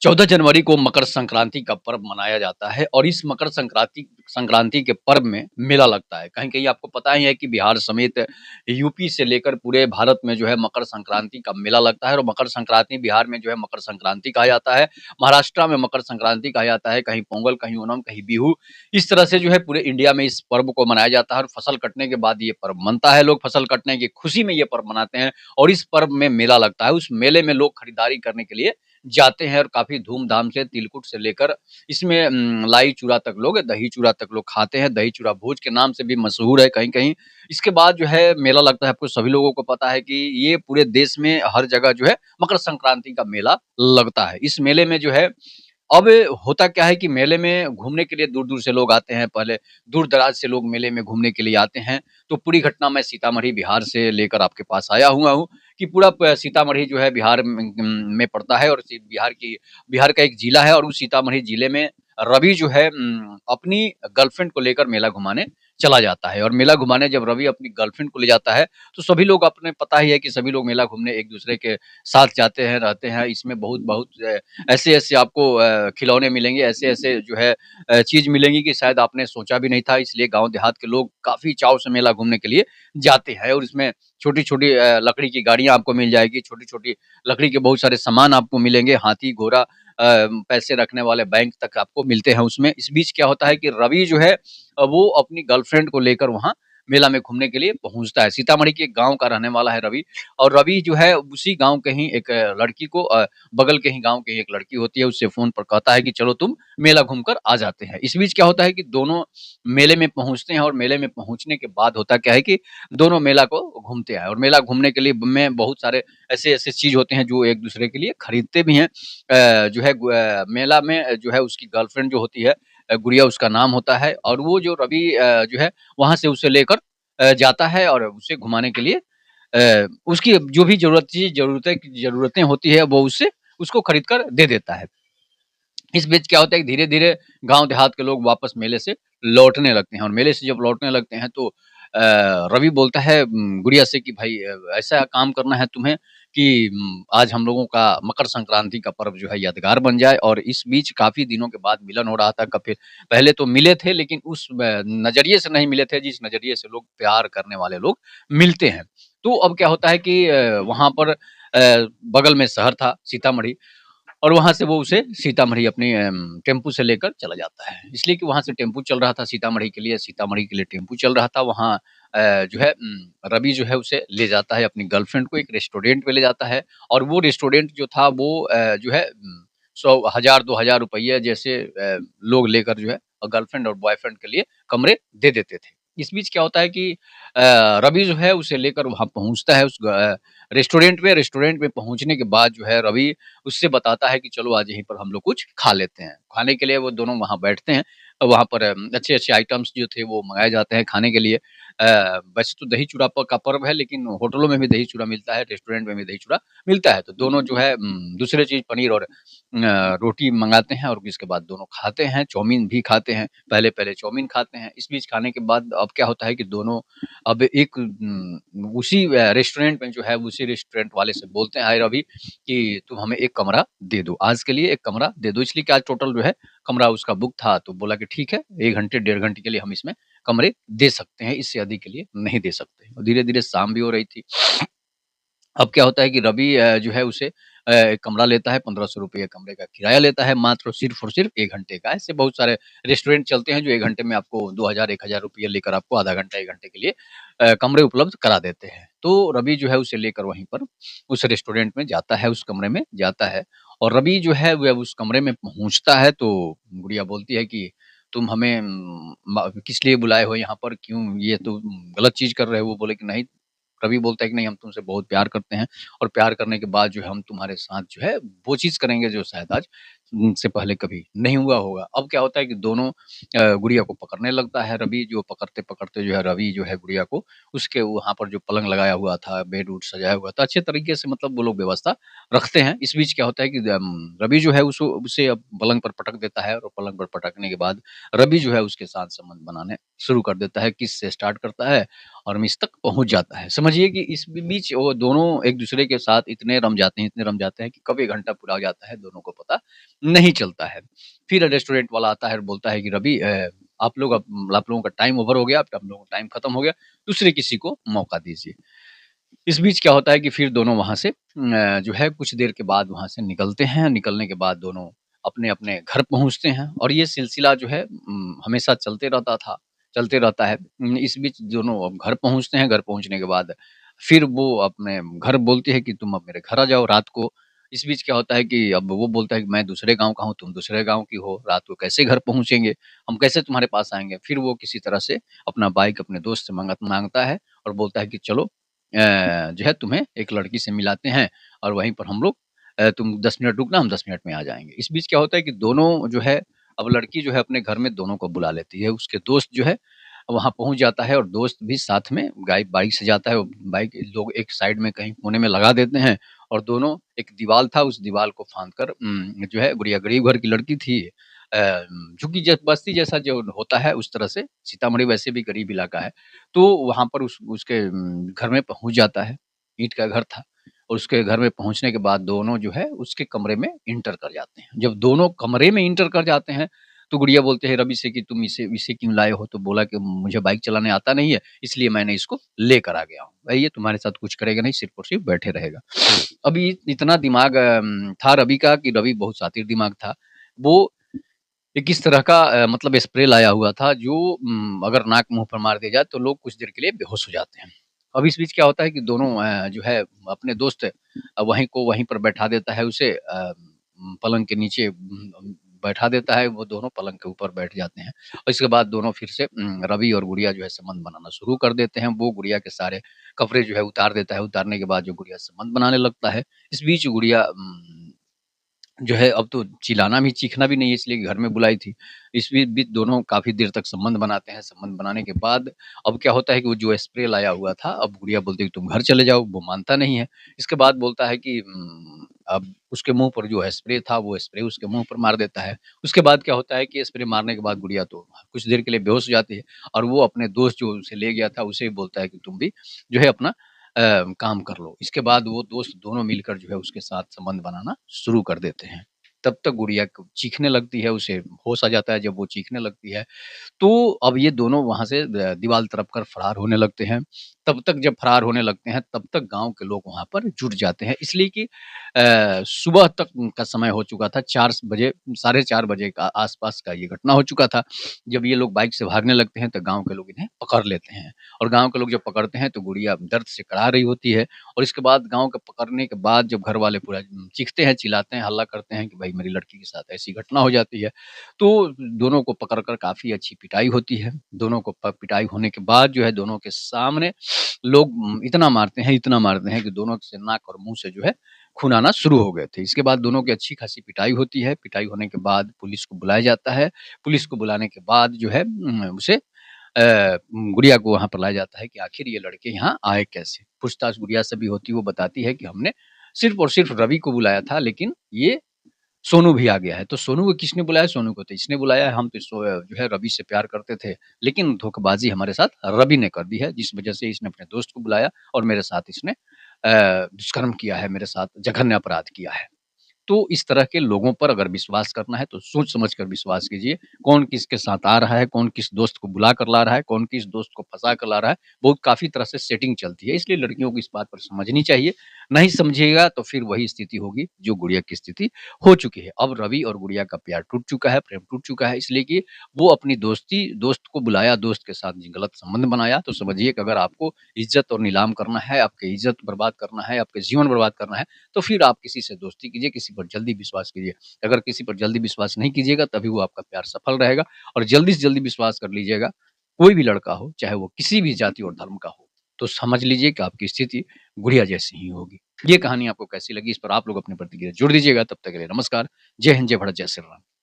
14 जनवरी को मकर संक्रांति का पर्व मनाया जाता है और इस मकर संक्रांति संक्रांति के पर्व में मेला लगता है। कहीं-कहीं आपको पता ही है कि बिहार समेत यूपी से लेकर पूरे भारत में जो है मकर संक्रांति का मेला लगता है और मकर संक्रांति बिहार में जो है मकर संक्रांति कहा जाता है। महाराष्ट्र में मकर संक्रांति कहा जाता है, कहीं पोंगल, कहीं ओणम, कहीं बिहू। इस तरह से जो है पूरे इंडिया में इस पर्व को मनाया जाता है और फसल कटने के बाद ये पर्व मनता है। लोग फसल कटने की खुशी में ये पर्व मनाते हैं और इस पर्व में मेला लगता है। उस मेले में लोग खरीदारी करने के लिए जाते हैं और काफ़ी धूम-धाम से तिलकुट से लेकर इसमें लाई चूड़ा तक लोग दही चूड़ा तक लोग खाते हैं। दही चूड़ा भोज के नाम से भी मशहूर है कहीं-कहीं। इसके बाद जो है मेला लगता है, आपको सभी लोगों को पता है कि ये पूरे देश में हर जगह जो है मकर संक्रांति का मेला लगता है। इस मेले में जो है अब होता क्या है कि मेले में घूमने के लिए दूर-दूर से लोग आते हैं, पहले दूर-दराज से लोग मेले में घूमने के लिए आते हैं। तो पूरी घटना मैं सीतामढ़ी बिहार से लेकर आपके पास आया हुआ हूँ कि पूरा प सीतामढ़ी जो है बिहार में पड़ता है और बिहार का एक जिला है और उस सीतामढ़ी जिले में रवि जो है अपनी गर्लफ्रेंड को लेकर मेला घुमाने चला जाता है और मेला घुमाने जब रवि अपनी गर्लफ्रेंड को ले जाता है, तो सभी लोग अपने पता ही है कि सभी लोग मेला घूमने एक-दूसरे के साथ जाते हैं, रहते हैं। इसमें बहुत-बहुत ऐसे-ऐसे आपको खिलौने मिलेंगे, ऐसे-ऐसे जो है चीज़ मिलेंगी कि शायद आपने सोचा भी नहीं था, इसलिए गाँव देहात के लोग काफ़ी चाव से मेला घूमने के लिए जाते हैं और इसमें छोटी-छोटी लकड़ी की गाड़ियाँ आपको मिल जाएगी, छोटी-छोटी लकड़ी के बहुत सारे सामान आपको मिलेंगे, हाथी, घोड़ा पैसे रखने वाले बैंक तक आपको मिलते हैं उसमें। इस बीच क्या होता है कि रवि जो है वो अपनी गर्लफ्रेंड को लेकर वहाँ मेला में घूमने के लिए पहुँचता है। सीतामढ़ी के एक गाँव का रहने वाला है रवि और रवि जो है उसी गाँव के ही एक लड़की को बगल के ही गाँव की एक लड़की होती है, उससे फ़ोन पर कहता है कि चलो तुम मेला घूम कर आ जाते हैं। इस बीच क्या होता है कि दोनों मेले में पहुँचते हैं और मेले में पहुँचने के बाद होता क्या है कि दोनों मेला को घूमते हैं और मेला घूमने के लिए में बहुत सारे ऐसे-ऐसे चीज़ होते हैं जो एक-दूसरे के लिए खरीदते भी हैं। जो है मेला में जो है उसकी गर्लफ्रेंड जो होती है गुड़िया उसका नाम होता है और वो जो रवि जो है वहाँ से उसे लेकर जाता है और उसे घुमाने के लिए उसकी जो भी ज़रूरतें होती है वो उससे उसको खरीद कर दे देता है। इस बीच क्या होता है कि धीरे-धीरे गाँव देहात के लोग वापस मेले से लौटने लगते हैं और मेले से जब लौटने लगते हैं तो रवि बोलता है गुड़िया से कि भाई ऐसा काम करना है तुम्हें कि आज हम लोगों का मकर संक्रांति का पर्व जो है यादगार बन जाए और इस बीच काफ़ी दिनों के बाद मिलन हो रहा था फिर पहले तो मिले थे लेकिन उस नज़रिए से नहीं मिले थे जिस नज़रिए से लोग प्यार करने वाले लोग मिलते हैं। तो अब क्या होता है कि वहाँ पर बगल में शहर था सीतामढ़ी और वहाँ से वो उसे सीतामढ़ी अपनी टेम्पू से लेकर चला जाता है। इसलिए कि वहाँ से टेम्पू चल रहा था सीतामढ़ी के लिए टेम्पू चल रहा था। वहाँ जो है रवि जो है उसे ले जाता है अपनी गर्लफ्रेंड को एक रेस्टोरेंट में ले जाता है और वो रेस्टोरेंट जो था वो जो है 100 हज़ार 2,000 रुपये जैसे लोग लेकर जो है गर्लफ्रेंड और बॉयफ्रेंड के लिए कमरे दे देते थे। इस बीच क्या होता है कि रवि जो है उसे लेकर वहाँ पहुँचता है रेस्टोरेंट में पहुँचने के बाद जो है रवि उससे बताता है कि चलो आज यहीं पर हम लोग कुछ खा लेते हैं। खाने के लिए वो दोनों वहाँ बैठते हैं। वहाँ पर अच्छे-अच्छे आइटम्स जो थे वो मँगाए जाते हैं खाने के लिए। वैसे तो दही चूड़ा का पर्व है लेकिन होटलों में भी दही चूड़ा मिलता है, रेस्टोरेंट में भी दही चूड़ा मिलता है। तो दोनों जो है दूसरी चीज़ पनीर और रोटी मँगाते हैं और इसके बाद दोनों खाते हैं, चाउमीन भी खाते हैं। पहले-पहले चाउमीन खाते हैं। इस बीच खाने के बाद अब क्या होता है कि दोनों अब एक उसी रेस्टोरेंट में जो है उसी रेस्टोरेंट वाले से बोलते हैं, "हाय रवि कि तुम हमें 1 कमरा दे दो, आज के लिए 1 कमरा दे दो।" इसलिए कि आज टोटल जो है कमरा उसका बुक था, तो बोला कि ठीक है 1 घंटे, डेढ़ घंटे के लिए हम इसमें कमरे दे सकते हैं, इससे अधिक के लिए नहीं दे सकते। और धीरे-धीरे शाम भी हो रही थी। अब क्या होता है कि रवि जो है उसे एक कमरा लेता है, ₹1500 कमरे का किराया लेता है मात्र सिर्फ़ और सिर्फ़ 1 घंटे का। ऐसे बहुत सारे रेस्टोरेंट चलते हैं जो 1 घंटे में आपको 2000 ₹1000 लेकर आपको आधा घंटा, 1 घंटे के लिए कमरे उपलब्ध करा देते हैं। तो रवि जो है उसे लेकर वहीं पर उस रेस्टोरेंट में जाता है, उस कमरे में जाता है और रवि जो है वह उस कमरे में पहुँचता है तो गुड़िया बोलती है कि तुम हमें किस लिए बुलाए हो यहाँ पर? क्यों ये तो गलत चीज़ कर रहे हो। वो बोले कि नहीं रवि बोलता है कि नहीं हम तुमसे बहुत प्यार करते हैं और प्यार करने के बाद जो है हम तुम्हारे साथ जो है वो चीज़ करेंगे जो शायद आज से पहले कभी नहीं हुआ होगा। अब क्या होता है कि दोनों गुड़िया को पकड़ने लगता है रवि, जो पकड़ते-पकड़ते जो है रवि जो है गुड़िया को उसके वहाँ पर जो पलंग लगाया हुआ था, बेड-वुड सजाया हुआ था, अच्छे तरीके से मतलब वो लोग व्यवस्था रखते हैं। इस बीच क्या होता है कि रवि जो है उसे अब पलंग पर पटक देता है और पलंग पर पटकने के बाद रवि जो है उसके साथ संबंध बनाने शुरू कर देता है, किस से स्टार्ट करता है और मिस तक पहुँच जाता है। समझिए कि इस बीच वो दोनों एक-दूसरे के साथ इतने रम जाते हैं कि कब 1 घंटा पूरा हो जाता है, दोनों को पता नहीं चलता है। फिर रेस्टोरेंट वाला आता है और बोलता है कि रवि आप लोगों का टाइम ओवर हो गया, अब आप लोगों का टाइम खत्म हो गया, दूसरे किसी को मौका दीजिए। इस बीच क्या होता है कि फिर दोनों वहाँ से जो है कुछ देर के बाद वहाँ से निकलते हैं, निकलने के बाद दोनों अपने-अपने घर पहुँचते हैं और ये सिलसिला जो है हमेशा चलते रहता है। इस बीच दोनों अब घर पहुँचते हैं, घर पहुँचने के बाद फिर वो अपने घर बोलती है कि तुम अब मेरे घर आ जाओ रात को। इस बीच क्या होता है कि अब वो बोलता है कि मैं दूसरे गाँव का हूँ, तुम दूसरे गाँव की हो, रात को कैसे घर पहुँचेंगे? हम कैसे तुम्हारे पास आएँगे? फिर वो किसी तरह से अपना बाइक अपने दोस्त से माँगता है और बोलता है कि चलो जो है तुम्हें एक लड़की से मिलाते हैं और वहीं पर हम लोग तुम 10 मिनट रुकना, हम 10 मिनट में आ जाएँगे। इस बीच क्या होता है कि दोनों जो है अब लड़की जो है अपने घर में दोनों को बुला लेती है। उसके दोस्त जो है वहाँ पहुँच जाता है और दोस्त भी साथ में बाइक से जाता है। बाइक लोग एक साइड में कहीं कोने में लगा देते हैं और दोनों एक दीवाल था, उस दीवाल को फाँद कर जो है गुड़िया गरीब घर की लड़की थी। झुग्गी बस्ती जैसा जो होता है उस तरह से सीतामढ़ी वैसे भी गरीब इलाका है। तो वहाँ पर उसके घर में पहुँच जाता है, ईंट का घर था और उसके घर में पहुँचने के बाद दोनों जो है उसके कमरे में एंटर कर जाते हैं। जब दोनों कमरे में एंटर कर जाते हैं, तो गुड़िया बोलते हैं रवि से कि तुम इसे इसे क्यों लाए हो? तो बोला कि मुझे बाइक चलाने आता नहीं है, इसलिए मैंने इसको लेकर आ गया हूँ। भई ये तुम्हारे साथ कुछ करेगा नहीं, सिर्फ़ और सिर्फ़ बैठे रहेगा। अभी इतना दिमाग था रवि का कि रवि बहुत शातिर दिमाग था। वो एक इस तरह का मतलब स्प्रे लाया हुआ था जो अगर नाक मुँह पर मार दिया जाए तो लोग कुछ देर के लिए बेहोश हो जाते हैं। अब इस बीच क्या होता है कि दोनों जो है अपने दोस्त वहीं पर बैठा देता है उसे पलंग के नीचे बैठा देता है, वो दोनों पलंग के ऊपर बैठ जाते हैं। और इसके बाद दोनों फिर से रवि और गुड़िया जो है संबंध बनाना शुरू कर देते हैं। वो गुड़िया के सारे कपड़े जो है उतार देता है, उतारने के बाद जो गुड़िया संबंध बनाने लगता है। इस बीच गुड़िया जो है अब तो चिल्लाना भी चीखना भी नहीं है इसलिए घर में बुलाई थी। इस बीच दोनों काफ़ी देर तक संबंध बनाते हैं, संबंध बनाने के बाद अब क्या होता है कि वो जो स्प्रे लाया हुआ था, अब गुड़िया बोलती है कि तुम घर चले जाओ, वो मानता नहीं है। इसके बाद बोलता है कि अब उसके मुँह पर जो स्प्रे था, वो स्प्रे उसके मुँह पर मार देता है। उसके बाद क्या होता है कि स्प्रे मारने के बाद गुड़िया तो कुछ देर के लिए बेहोश हो जाती है और वो अपने दोस्त जो उसे ले गया था, उसे बोलता है कि तुम भी जो है अपना काम कर लो। इसके बाद वो दोस्त दोनों मिलकर जो है उसके साथ संबंध बनाना शुरू कर देते हैं। तब तक गुड़िया क चीखने लगती है, उसे होश आ जाता है जब वो चीखने लगती है, तो अब ये दोनों वहाँ से दीवाल तरफ कर फरार होने लगते हैं। तब तक जब फरार होने लगते हैं, तब तक गाँव के लोग वहाँ पर जुट जाते हैं। इसलिए कि सुबह तक का समय हो चुका था, 4 बजे, साढ़े 4 बजे का आस-पास का ये घटना हो चुका था। जब ये लोग बाइक से भागने लगते हैं, तो गाँव के लोग इन्हें पकड़ लेते हैं और गाँव के लोग जब पकड़ते हैं, तो गुड़िया दर्द से कराह रही होती है और इसके बाद गाँव के पकड़ने के बाद जब घर वाले पूरा चीखते हैं, चिल्लाते हैं, हल्ला करते हैं कि भाई मेरी लड़की के साथ ऐसी घटना हो जाती है। तो दोनों को पकड़ कर काफ़ी अच्छी पिटाई होती है। दोनों को पिटाई होने के बाद जो है दोनों के सामने लोग इतना मारते हैं कि दोनों से नाक और मुँह से जो है खून आना शुरू हो गए थे। इसके बाद दोनों की अच्छी खासी पिटाई होती है। पिटाई होने के बाद पुलिस को बुलाया जाता है। पुलिस को बुलाने के बाद जो है उसे गुड़िया को वहाँ पर लाया जाता है कि आखिर ये लड़के यहाँ आए कैसे? पूछताछ गुड़िया से भी होती है, वो बताती है कि हमने सिर्फ़ और सिर्फ़ रवि को बुलाया था लेकिन ये सोनू भी आ गया है। तो सोनू को किसने बुलाया? सोनू को तो इसने बुलाया है, हम तो जो है रवि से प्यार करते थे, लेकिन धोखेबाज़ी हमारे साथ रवि ने कर दी है, जिस वज़ह से इसने अपने दोस्त को बुलाया और मेरे साथ इसने दुष्कर्म किया है, मेरे साथ जघन्य अपराध किया है। तो इस तरह के लोगों पर अगर विश्वास करना है तो सोच समझ कर विश्वास कीजिए। कौन किसके साथ आ रहा है, कौन किस दोस्त को बुला कर ला रहा है, कौन किस दोस्त को फँसा कर ला रहा है, बहुत काफ़ी तरह से सेटिंग चलती है। इसलिए लड़कियों को इस बात पर समझनी चाहिए। नहीं समझिएगा तो फिर वही स्थिति होगी जो गुड़िया की स्थिति हो चुकी है। अब रवि और गुड़िया का प्यार टूट चुका है, प्रेम टूट चुका है इसलिए कि वो अपनी दोस्त को बुलाया, दोस्त के साथ गलत संबंध बनाया। तो समझिए कि अगर आपको इज़्ज़त और नीलाम करना है, आपकी इज़्ज़त बर्बाद करना है, आपके जीवन बर्बाद करना है, तो फिर आप किसी से दोस्ती कीजिए, किसी पर जल्दी विश्वास कीजिए। अगर किसी पर जल्दी विश्वास नहीं कीजिएगा तभी वो आपका प्यार सफल रहेगा और जल्दी से जल्दी विश्वास कर लीजिएगा, कोई भी लड़का हो, चाहे वो किसी भी जाति और धर्म का हो। तो समझ लीजिए कि आपकी स्थिति गुड़िया जैसी ही होगी। ये कहानी आपको कैसी लगी, इस पर आप लोग अपनी प्रतिक्रिया ज़रूर दीजिएगा। तब तक के लिए नमस्कार। जय हिंद, जय भारत, जय श्री राम।